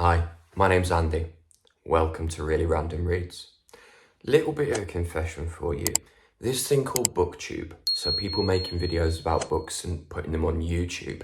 Hi, my name's Andy. Welcome to Really Random Reads. Little bit of a confession for you. This thing called BookTube, so people making videos about books and putting them on YouTube,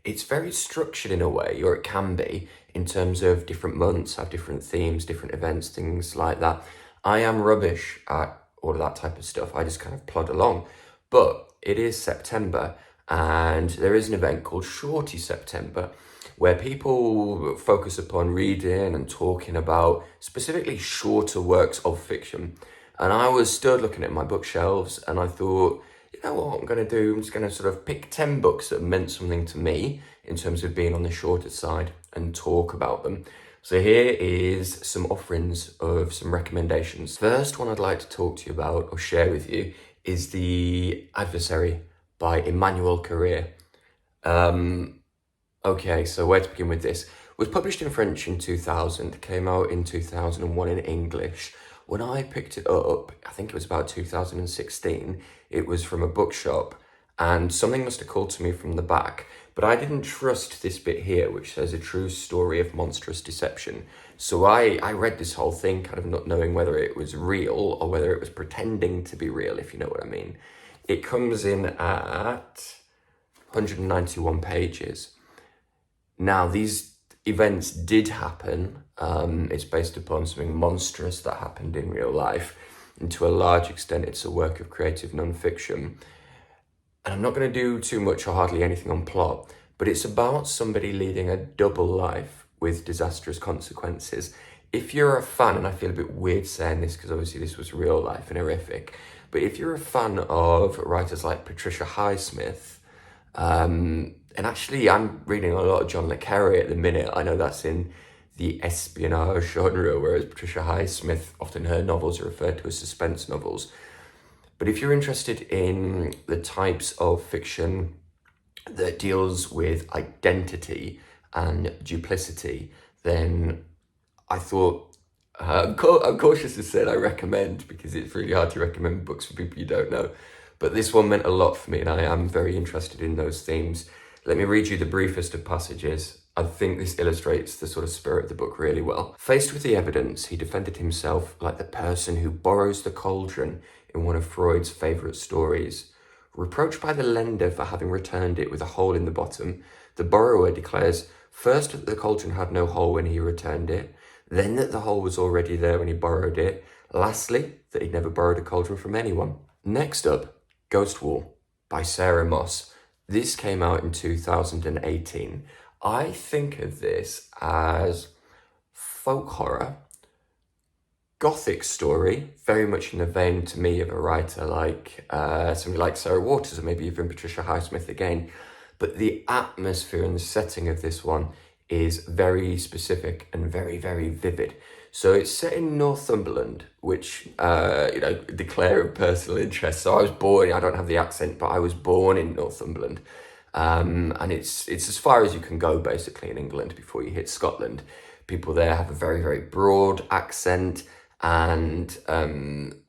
it's very structured in a way, or it can be, in terms of different months, have different themes, different events, things like that. I am rubbish at all of that type of stuff. I just kind of plod along. But it is September, and there is an event called Shorty September, where people focus upon reading and talking about specifically shorter works of fiction. And I was stood looking at my bookshelves and I thought, you know what I'm going to do? I'm just going to sort of pick 10 books that meant something to me in terms of being on the shorter side and talk about them. So here is some offerings of some recommendations. First one I'd like to talk to you about or share with you is The Adversary by Emmanuel Carrère. Okay, so where to begin with this? It was published in French in 2000, came out in 2001 in English. When I picked it up, I think it was about 2016, it was from a bookshop and something must have called to me from the back, but I didn't trust this bit here, which says a true story of monstrous deception. So I read this whole thing kind of not knowing whether it was real or whether it was pretending to be real, if you know what I mean. It comes in at 191 pages. Now, these events did happen. It's based upon something monstrous that happened in real life. And to a large extent, it's a work of creative non-fiction. And I'm not going to do too much or hardly anything on plot, but it's about somebody leading a double life with disastrous consequences. If you're a fan, and I feel a bit weird saying this because obviously this was real life and horrific, but if you're a fan of writers like Patricia Highsmith, and actually, I'm reading a lot of John le Carré at the minute. I know that's in the espionage genre, whereas Patricia Highsmith, often her novels are referred to as suspense novels. But if you're interested in the types of fiction that deals with identity and duplicity, then I thought, I'm cautious to say I recommend, because it's really hard to recommend books for people you don't know. But this one meant a lot for me, and I am very interested in those themes. Let me read you the briefest of passages. I think this illustrates the sort of spirit of the book really well. Faced with the evidence, he defended himself like the person who borrows the cauldron in one of Freud's favourite stories. Reproached by the lender for having returned it with a hole in the bottom, the borrower declares first that the cauldron had no hole when he returned it, then that the hole was already there when he borrowed it, lastly, that he'd never borrowed a cauldron from anyone. Next up, Ghost Wall by Sarah Moss. This came out in 2018. I think of this as folk horror, gothic story, very much in the vein to me of a writer like somebody like Sarah Waters or maybe even Patricia Highsmith again. But the atmosphere and the setting of this one is very specific and very, very vivid. So it's set in Northumberland, which, declare of personal interest. So I was born, I don't have the accent, but I was born in Northumberland. And it's as far as you can go, basically, in England before you hit Scotland. People there have a very, very broad accent and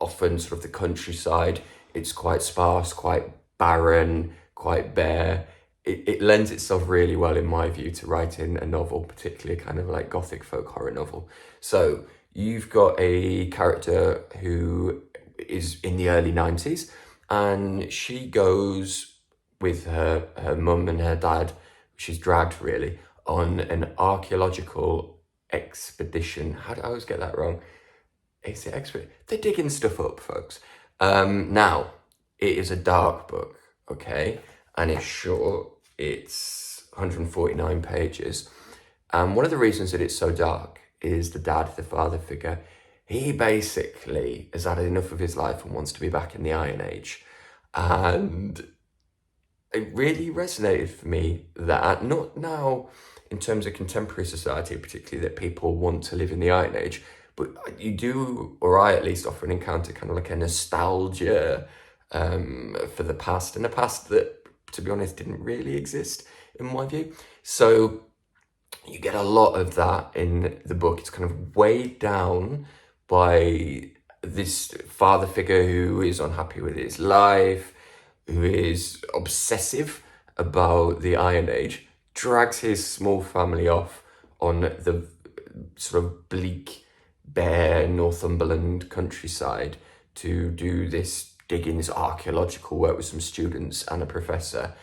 often sort of the countryside. It's quite sparse, quite barren, quite bare. It lends itself really well, in my view, to writing a novel, particularly kind of like gothic folk horror novel. So you've got a character who is in the early 90s and she goes with her mum and her dad, she's dragged really, on an archaeological expedition. How do I always get that wrong? Is it expedition? They're digging stuff up, folks. Now, it is a dark book, okay? And it's short, it's 149 pages. And one of the reasons that it's so dark is the dad, the father figure. He basically has had enough of his life and wants to be back in the Iron Age. And it really resonated for me that, not now in terms of contemporary society, particularly that people want to live in the Iron Age, but you do, or I at least often encounter kind of like a nostalgia for the past, and a past that, to be honest, didn't really exist in my view. So you get a lot of that in the book. It's kind of weighed down by this father figure who is unhappy with his life, who is obsessive about the Iron Age, drags his small family off on the sort of bleak, bare Northumberland countryside to do this digging, this archaeological work with some students and a professor.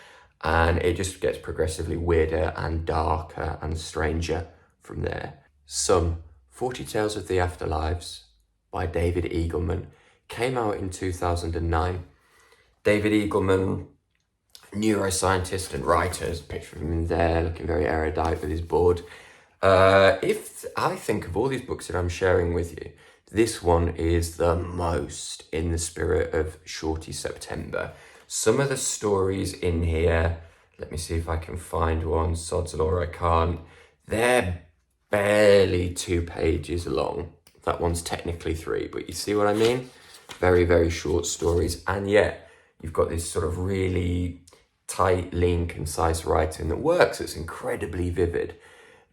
And it just gets progressively weirder and darker and stranger from there. Some 40 Tales of the Afterlives by David Eagleman came out in 2009. David Eagleman, neuroscientist and writer, there's a picture of him in there, looking very erudite with his board. If I think of all these books that I'm sharing with you, this one is the most in the spirit of Shorty September. Some of the stories in here, let me see if I can find one, sod's law I can't, they're barely 2 pages long. That one's technically 3, but you see what I mean? Very, very short stories, and yet you've got this sort of really tight, lean, concise writing that works. It's incredibly vivid.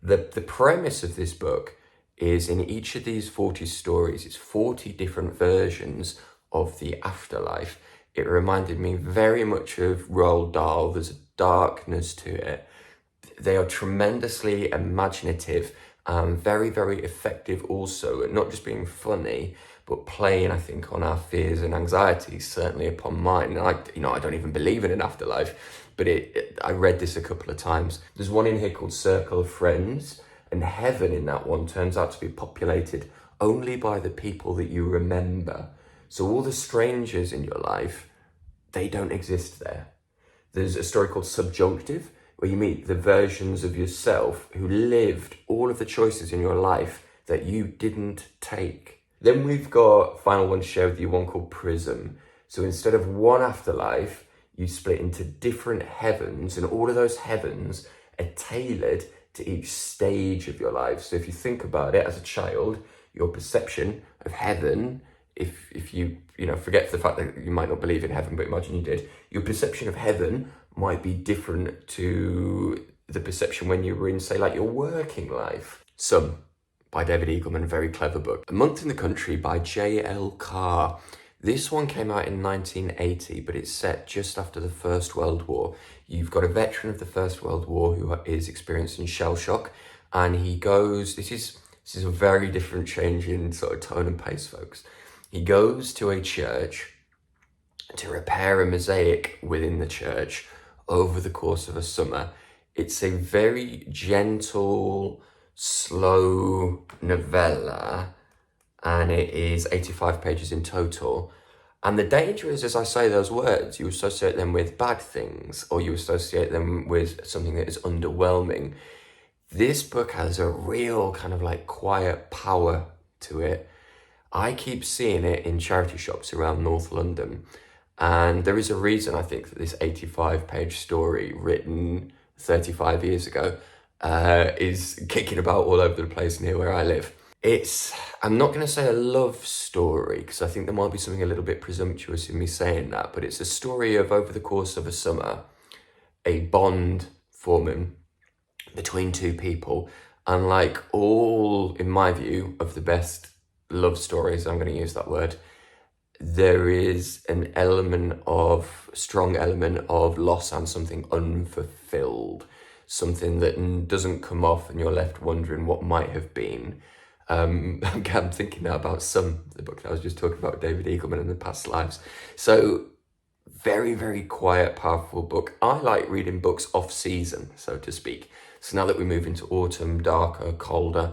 The premise of this book is in each of these 40 stories, it's 40 different versions of the afterlife. It reminded me very much of Roald Dahl. There's a darkness to it. They are tremendously imaginative and very, very effective also at not just being funny, but playing, I think, on our fears and anxieties, certainly upon mine. And I don't even believe in an afterlife, but I read this a couple of times. There's one in here called Circle of Friends, and heaven in that one turns out to be populated only by the people that you remember. So all the strangers in your life, they don't exist there. There's a story called Subjunctive, where you meet the versions of yourself who lived all of the choices in your life that you didn't take. Then we've got, final one to share with you, one called Prism. So instead of one afterlife, you split into different heavens, and all of those heavens are tailored to each stage of your life. So if you think about it, as a child, your perception of heaven, if you forget the fact that you might not believe in heaven, but imagine you did, your perception of heaven might be different to the perception when you were in, say, like your working life. Some by David Eagleman, very clever book. A Month in the Country by J.L. Carr. This one came out in 1980, but it's set just after the First World War. You've got a veteran of the First World War who is experiencing shell shock, and he goes, this is a very different change in sort of tone and pace, folks. He goes to a church to repair a mosaic within the church over the course of a summer. It's a very gentle, slow novella, and it is 85 pages in total. And the danger is, as I say those words, you associate them with bad things, or you associate them with something that is underwhelming. This book has a real kind of like quiet power to it. I keep seeing it in charity shops around North London, and there is a reason I think that this 85-page story written 35 years ago is kicking about all over the place near where I live. I'm not going to say a love story, because I think there might be something a little bit presumptuous in me saying that, but it's a story of, over the course of a summer, a bond forming between two people. And like all, in my view, of the best love stories, I'm going to use that word, there is an strong element of loss and something unfulfilled, something that doesn't come off and you're left wondering what might have been. I'm thinking now about the book that I was just talking about, David Eagleman and the Past Lives. So very, very quiet, powerful book. I like reading books off season, so to speak. So now that we move into autumn, darker, colder,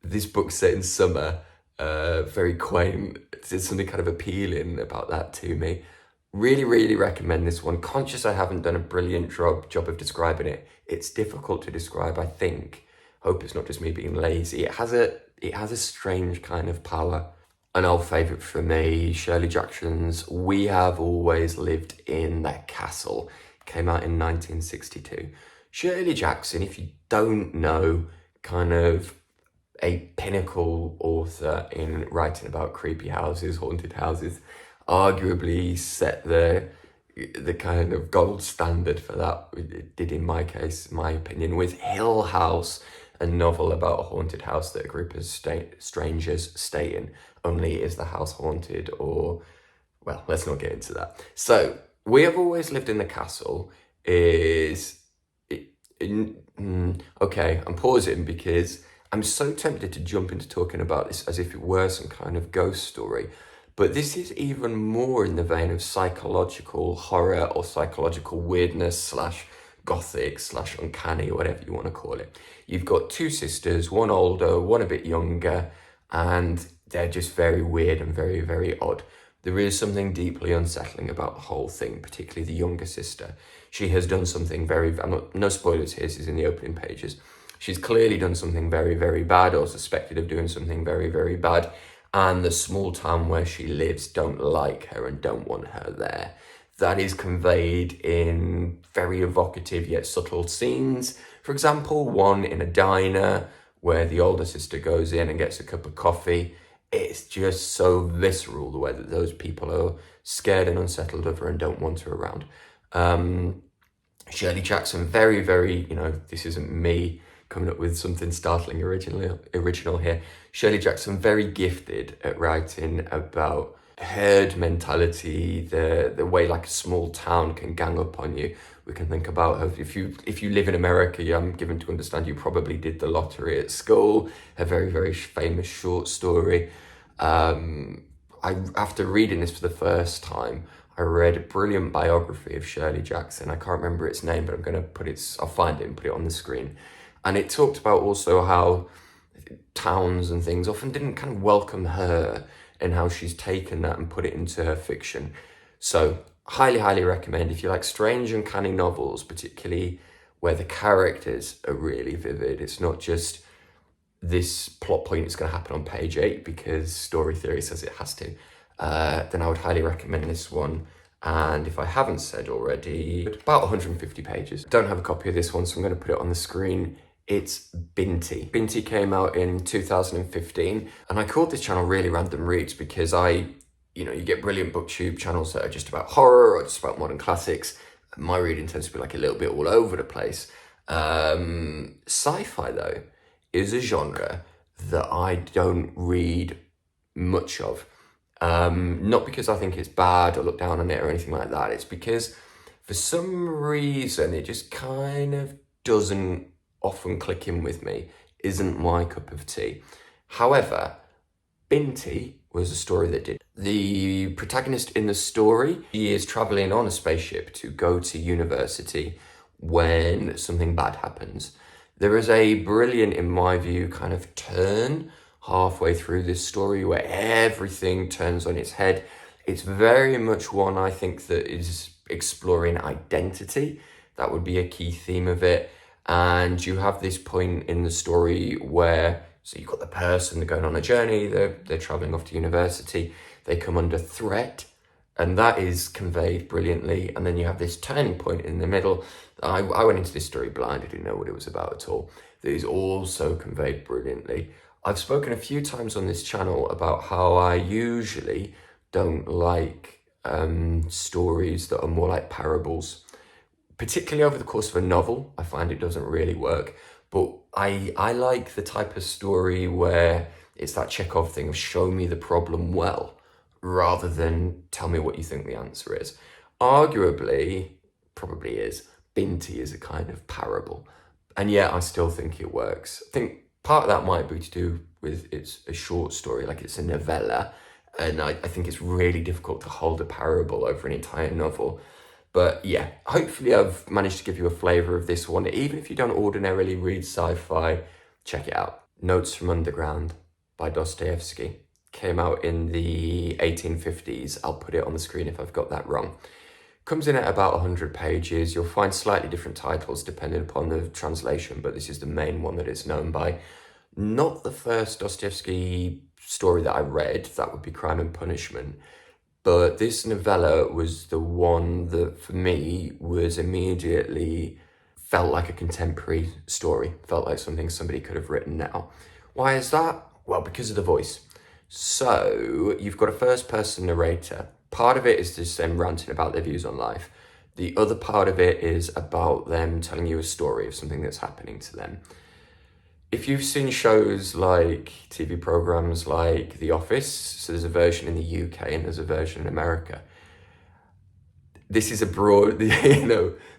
this book's set in summer, very quaint. There's something kind of appealing about that to me. Really, really recommend this one. Conscious I haven't done a brilliant job of describing it. It's difficult to describe, I think. Hope it's not just me being lazy. It has a strange kind of power. An old favourite for me, Shirley Jackson's We Have Always Lived in the Castle. Came out in 1962. Shirley Jackson, if you don't know, kind of a pinnacle author in writing about creepy houses, haunted houses, arguably set the kind of gold standard for that. It did, in my case, my opinion, with Hill House, a novel about a haunted house that a group of strangers stay in. Only is the house haunted, or, well, let's not get into that. So, We Have Always Lived in the Castle is... okay, I'm pausing because I'm so tempted to jump into talking about this as if it were some kind of ghost story, but this is even more in the vein of psychological horror or psychological weirdness slash gothic slash uncanny, whatever you want to call it. You've got two sisters, one older, one a bit younger, and they're just very weird and very, very odd. There is something deeply unsettling about the whole thing, particularly the younger sister. She has done something no spoilers here, this is in the opening pages. She's clearly done something very, very bad, or suspected of doing something very, very bad. And the small town where she lives don't like her and don't want her there. That is conveyed in very evocative yet subtle scenes. For example, one in a diner where the older sister goes in and gets a cup of coffee. It's just so visceral the way that those people are scared and unsettled of her and don't want her around. Shirley Jackson, very, very, this isn't me coming up with something startling original here. Shirley Jackson, very gifted at writing about herd mentality, the way like a small town can gang up on you. We can think about her, if you live in America, I'm given to understand you probably did the lottery at school, a very, very famous short story. After reading this for the first time, I read a brilliant biography of Shirley Jackson. I can't remember its name, but I'll find it and put it on the screen. And it talked about also how towns and things often didn't kind of welcome her, and how she's taken that and put it into her fiction. So highly, highly recommend if you like strange and uncanny novels, particularly where the characters are really vivid. It's not just this plot point is going to happen on page 8 because story theory says it has to. Then I would highly recommend this one. And if I haven't said already, about 150 pages. Don't have a copy of this one, so I'm going to put it on the screen. It's Binti. Binti came out in 2015, and I called this channel Really Random Reads because you get brilliant booktube channels that are just about horror or just about modern classics. My reading tends to be like a little bit all over the place. Sci-fi, though, is a genre that I don't read much of. Not because I think it's bad or look down on it or anything like that. It's because for some reason it just kind of doesn't often click in with me, isn't my cup of tea. However, Binti was a story that did. The protagonist in the story, he is traveling on a spaceship to go to university when something bad happens. There is a brilliant, in my view, kind of turn halfway through this story where everything turns on its head. It's very much one, I think, that is exploring identity. That would be a key theme of it. And you have this point in the story where, so you've got the person going on a journey, they're traveling off to university, they come under threat, and that is conveyed brilliantly. And then you have this turning point in the middle. I went into this story blind, I didn't know what it was about at all. That is also conveyed brilliantly. I've spoken a few times on this channel about how I usually don't like stories that are more like parables. Particularly over the course of a novel, I find it doesn't really work. But I like the type of story where it's that Chekhov thing of show me the problem well, rather than tell me what you think the answer is. Arguably, probably is, Binti is a kind of parable. And yet I still think it works. I think part of that might be to do with it's a short story, like it's a novella. And I think it's really difficult to hold a parable over an entire novel. But yeah, hopefully I've managed to give you a flavour of this one. Even if you don't ordinarily read sci-fi, check it out. Notes from Underground by Dostoevsky. Came out in the 1850s. I'll put it on the screen if I've got that wrong. Comes in at about 100 pages. You'll find slightly different titles depending upon the translation, but this is the main one that it's known by. Not the first Dostoevsky story that I read. That would be Crime and Punishment. But this novella was the one that, for me, was immediately felt like a contemporary story. Felt like something somebody could have written now. Why is that? Well, because of the voice. So, you've got a first-person narrator. Part of it is just them ranting about their views on life. The other part of it is about them telling you a story of something that's happening to them. If you've seen shows like TV programs like The Office, so there's a version in the UK and there's a version in America. This is a broad,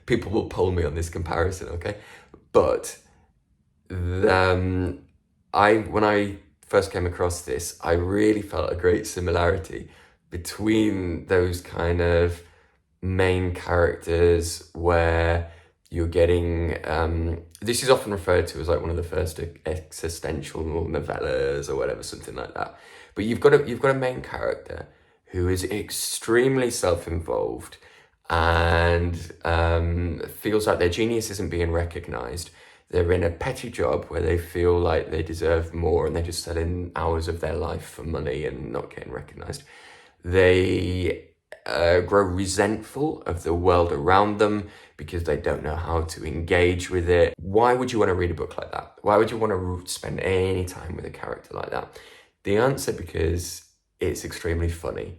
people will pull me on this comparison, okay? But when I first came across this, I really felt a great similarity between those kind of main characters where you're getting, this is often referred to as like one of the first existential novellas or whatever, something like that. But you've got a main character who is extremely self-involved and feels like their genius isn't being recognized. They're in a petty job where they feel like they deserve more and they're just selling hours of their life for money and not getting recognized. They grow resentful of the world around them because they don't know how to engage with it. Why would you want to read a book like that? Why would you want to spend any time with a character like that? The answer, because it's extremely funny.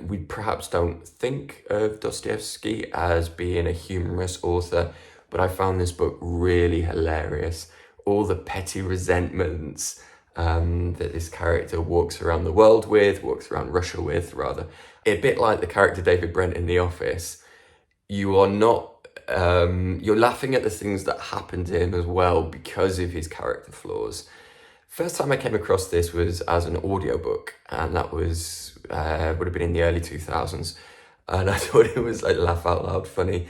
We perhaps don't think of Dostoevsky as being a humorous author, but I found this book really hilarious. All the petty resentments that this character walks around Russia with, rather. A bit like the character David Brent in The Office. You are not, you're laughing at the things that happen to him as well because of his character flaws. First time I came across this was as an audiobook, and that was, would have been in the early 2000s. And I thought it was like laugh out loud funny.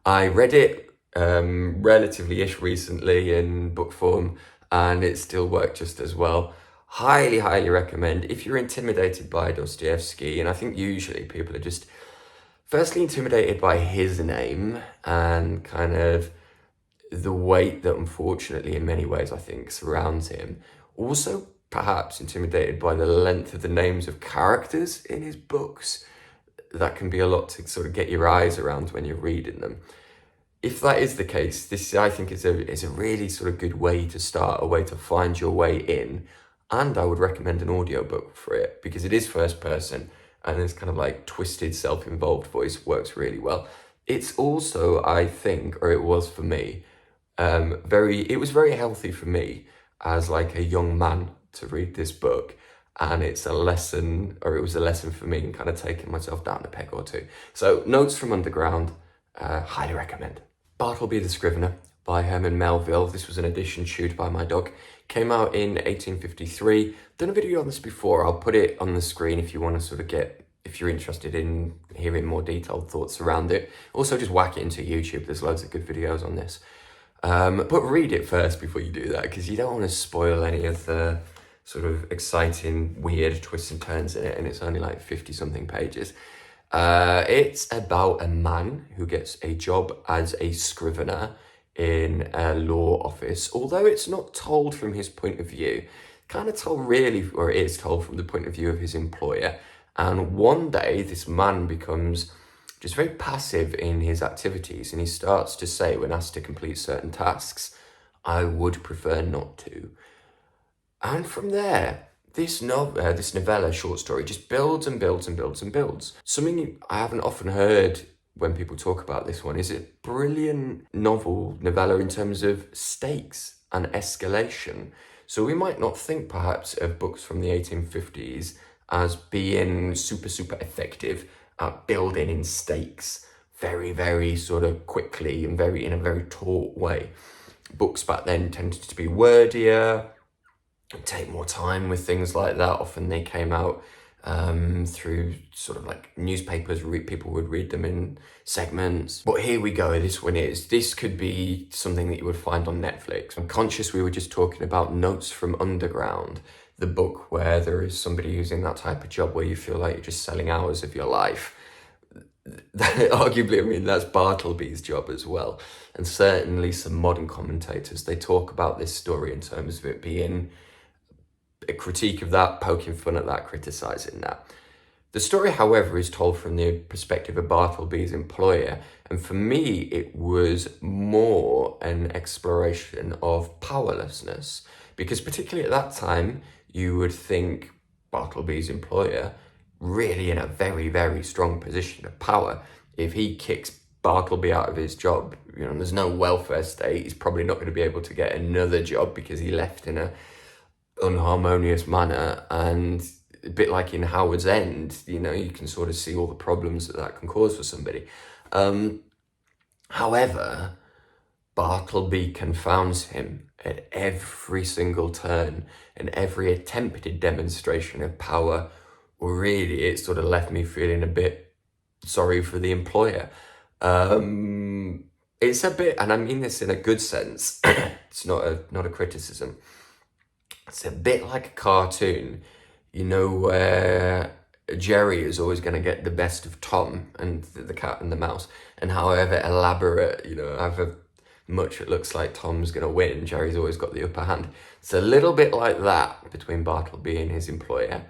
I read it relatively-ish recently in book form, and it still worked just as well. Highly, highly recommend. If you're intimidated by Dostoevsky, and I think usually people are just firstly intimidated by his name and kind of the weight that unfortunately in many ways I think surrounds him. Also perhaps intimidated by the length of the names of characters in his books. That can be a lot to sort of get your eyes around when you're reading them. If that is the case, this I think is a really sort of good way to start, a way to find your way in. And I would recommend an audiobook for it because it is first person and this kind of like twisted self-involved voice works really well. It's also, I think, or it was for me, it was very healthy for me as like a young man to read this book. And it was a lesson for me in kind of taking myself down a peg or two. So Notes from Underground, highly recommend. Bartleby the Scrivener by Herman Melville. This was an edition chewed by my dog. Came out in 1853. Done a video on this before. I'll put it on the screen if you want to sort of if you're interested in hearing more detailed thoughts around it. Also just whack it into YouTube. There's loads of good videos on this. But read it first before you do that, because you don't want to spoil any of the sort of exciting, weird twists and turns in it, and it's only like 50-something pages. It's about a man who gets a job as a scrivener in a law office, although it's not told from his point of view. Kind of told really, or it is told from the point of view of his employer. And one day, this man becomes just very passive in his activities, and he starts to say, when asked to complete certain tasks, I would prefer not to. And from there, this novella short story just builds and builds and builds and builds. Something I haven't often heard when people talk about this one is a brilliant novella in terms of stakes and escalation. So we might not think perhaps of books from the 1850s as being super, super effective at building in stakes very, very sort of quickly and in a very taut way. Books back then tended to be wordier, take more time with things like that. Often they came out through sort of like newspapers, people would read them in segments. But here we go, this could be something that you would find on Netflix. I'm conscious we were just talking about Notes from Underground, the book where there is somebody who's in that type of job where you feel like you're just selling hours of your life. Arguably, I mean, that's Bartleby's job as well. And certainly some modern commentators, they talk about this story in terms of it being a critique of that, poking fun at that, criticising that. The story, however, is told from the perspective of Bartleby's employer, and for me, it was more an exploration of powerlessness, because particularly at that time, you would think Bartleby's employer really in a very, very strong position of power. If he kicks Bartleby out of his job, there's no welfare state, he's probably not going to be able to get another job because he left in a unharmonious manner. And a bit like in Howard's End, you can sort of see all the problems that can cause for somebody. However, Bartleby confounds him at every single turn and every attempted demonstration of power. Really, it sort of left me feeling a bit sorry for the employer. It's a bit, and I mean this in a good sense, it's not a criticism. It's a bit like a cartoon, where Jerry is always going to get the best of Tom and the cat and the mouse, and however elaborate, however much it looks like Tom's going to win, Jerry's always got the upper hand. It's a little bit like that between Bartleby and his employer.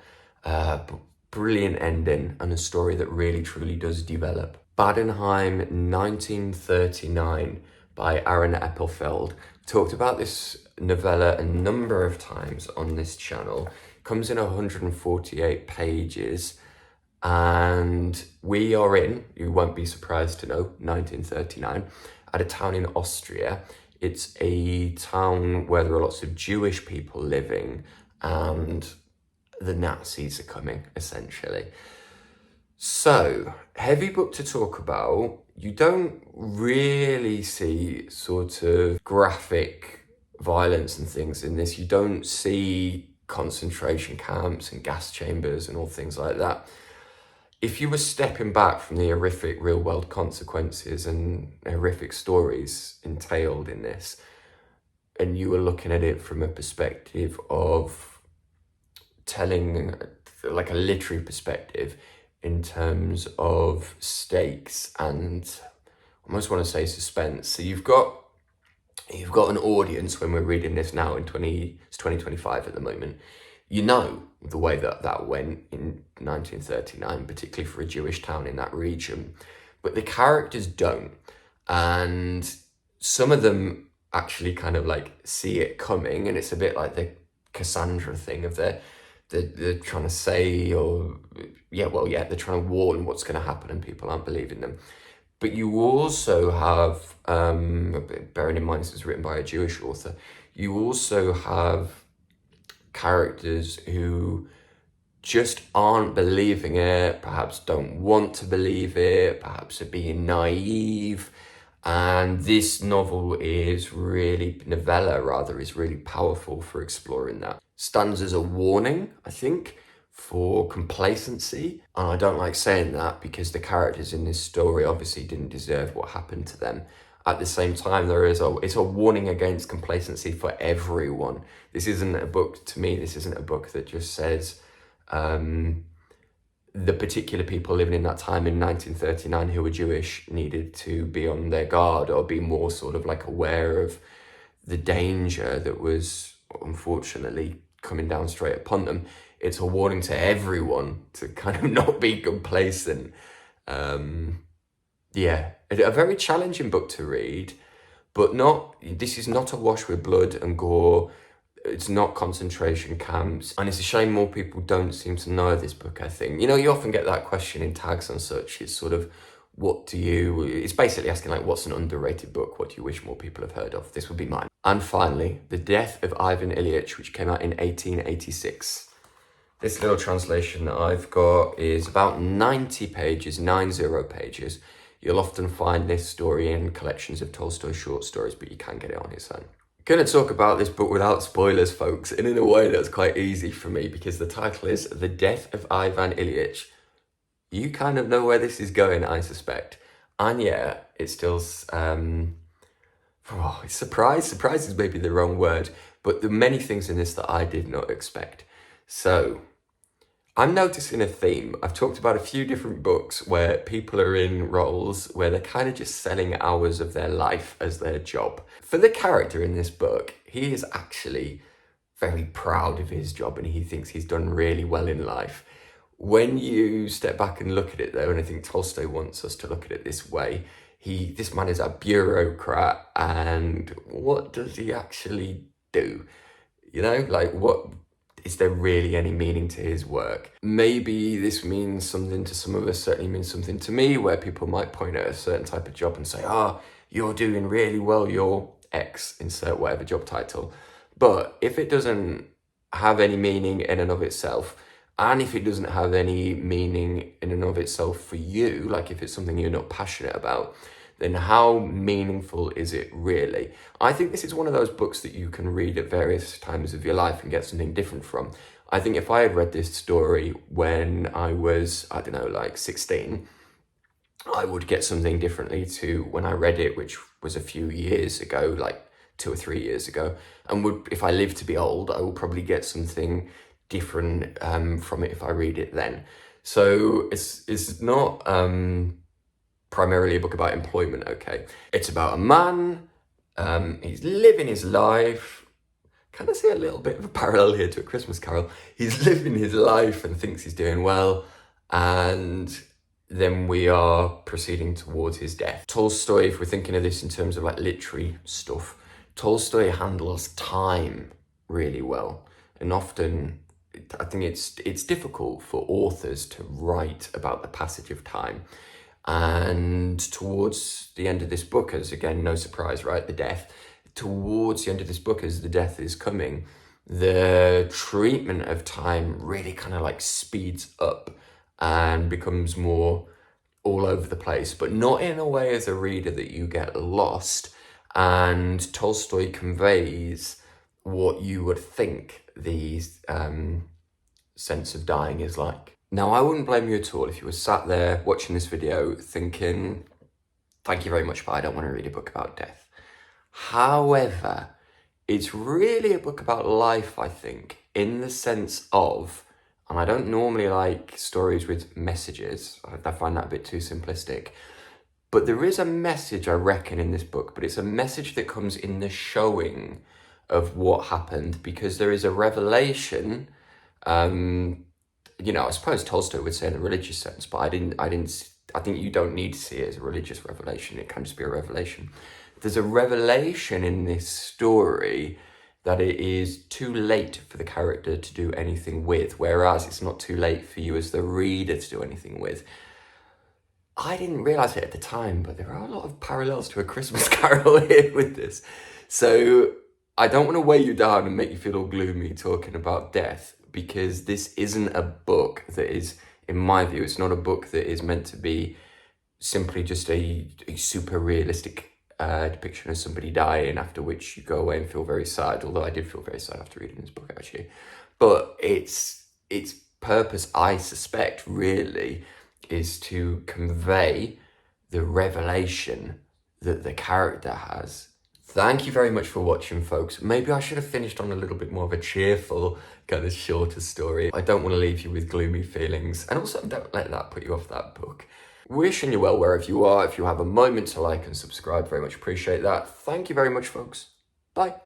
Brilliant ending and a story that really truly does develop. Badenheim, 1939 by Aaron Appelfeld. Talked about this novella a number of times on this channel. Comes in 148 pages, and we are in, you won't be surprised to know, 1939, at a town in Austria. It's a town where there are lots of Jewish people living, and the Nazis are coming, essentially. So, heavy book to talk about. You don't really see sort of graphic violence and things in this. You don't see concentration camps and gas chambers and all things like that. If you were stepping back from the horrific real-world consequences and horrific stories entailed in this, and you were looking at it from a perspective of telling, like a literary perspective, in terms of stakes and I almost want to say suspense. So you've got an audience when we're reading this now it's 2025 at the moment. You know the way that went in 1939, particularly for a Jewish town in that region. But the characters don't. And some of them actually kind of like see it coming, and it's a bit like the Cassandra thing of they're trying to say, they're trying to warn what's going to happen and people aren't believing them. But you also have, bearing in mind this was written by a Jewish author, you also have characters who just aren't believing it, perhaps don't want to believe it, perhaps are being naive. And this novella is really powerful for exploring that. Stands as a warning, I think, for complacency. And I don't like saying that because the characters in this story obviously didn't deserve what happened to them. At the same time, it's a warning against complacency for everyone. This isn't a book that just says the particular people living in that time in 1939 who were Jewish needed to be on their guard or be more sort of like aware of the danger that was unfortunately coming down straight upon them. It's a warning to everyone to kind of not be complacent. A very challenging book to read, but this is not awash with blood and gore. It's not concentration camps. And it's a shame more people don't seem to know this book, I think. You often get that question in tags and such. It's sort of, it's basically asking like, what's an underrated book? What do you wish more people have heard of? This would be mine. And finally, The Death of Ivan Ilyich, which came out in 1886. This little translation that I've got is about 90 pages. You'll often find this story in collections of Tolstoy short stories, but you can get it on its own. Going to talk about this book without spoilers, folks, and in a way that's quite easy for me because the title is The Death of Ivan Ilyich. You kind of know where this is going, I suspect. And yeah, it's still, it's surprise is maybe the wrong word, but there are many things in this that I did not expect. So, I'm noticing a theme. I've talked about a few different books where people are in roles where they're kind of just selling hours of their life as their job. For the character in this book, he is actually very proud of his job and he thinks he's done really well in life. When you step back and look at it though, and I think Tolstoy wants us to look at it this way, this man is a bureaucrat, and what does he actually do? What is there really any meaning to his work? Maybe this means something to some of us, certainly means something to me, where people might point at a certain type of job and say, you're doing really well, you're X, insert whatever job title. But if it doesn't have any meaning in and of itself, and if it doesn't have any meaning in and of itself for you, like if it's something you're not passionate about, then how meaningful is it really? I think this is one of those books that you can read at various times of your life and get something different from. I think if I had read this story when I was, I don't know, like 16, I would get something differently to when I read it, which was a few years ago, like 2 or 3 years ago. And if I live to be old, I will probably get something different from it if I read it then. So it's not primarily a book about employment, okay? It's about a man, he's living his life. Kind of see a little bit of a parallel here to A Christmas Carol. He's living his life and thinks he's doing well, and then we are proceeding towards his death. Tolstoy, if we're thinking of this in terms of like literary stuff, Tolstoy handles time really well, and often I think it's difficult for authors to write about the passage of time. And towards the end of this book, as again, no surprise, right, the death, towards the end of this book, as the death is coming, the treatment of time really kind of like speeds up and becomes more all over the place, but not in a way as a reader that you get lost. And Tolstoy conveys what you would think the sense of dying is like. Now, I wouldn't blame you at all if you were sat there watching this video thinking, thank you very much, but I don't want to read a book about death. However, it's really a book about life, I think, in the sense of, and I don't normally like stories with messages, I find that a bit too simplistic, but there is a message, I reckon, in this book, but it's a message that comes in the showing of what happened, because there is a revelation, you know, I suppose Tolstoy would say in a religious sense, but I think you don't need to see it as a religious revelation, it can just be a revelation. There's a revelation in this story that it is too late for the character to do anything with, whereas it's not too late for you as the reader to do anything with. I didn't realise it at the time, but there are a lot of parallels to A Christmas Carol here with this. So I don't want to weigh you down and make you feel all gloomy talking about death, because this isn't a book that is, in my view, it's not a book that is meant to be simply just a super realistic depiction of somebody dying, after which you go away and feel very sad, although I did feel very sad after reading this book, actually. But its purpose, I suspect, really is to convey the revelation that the character has. Thank you very much for watching, folks. Maybe I should have finished on a little bit more of a cheerful, kind of shorter story. I don't want to leave you with gloomy feelings, and also don't let that put you off that book. Wishing you well wherever you are. If you have a moment to like and subscribe, very much appreciate that. Thank you very much, folks. Bye.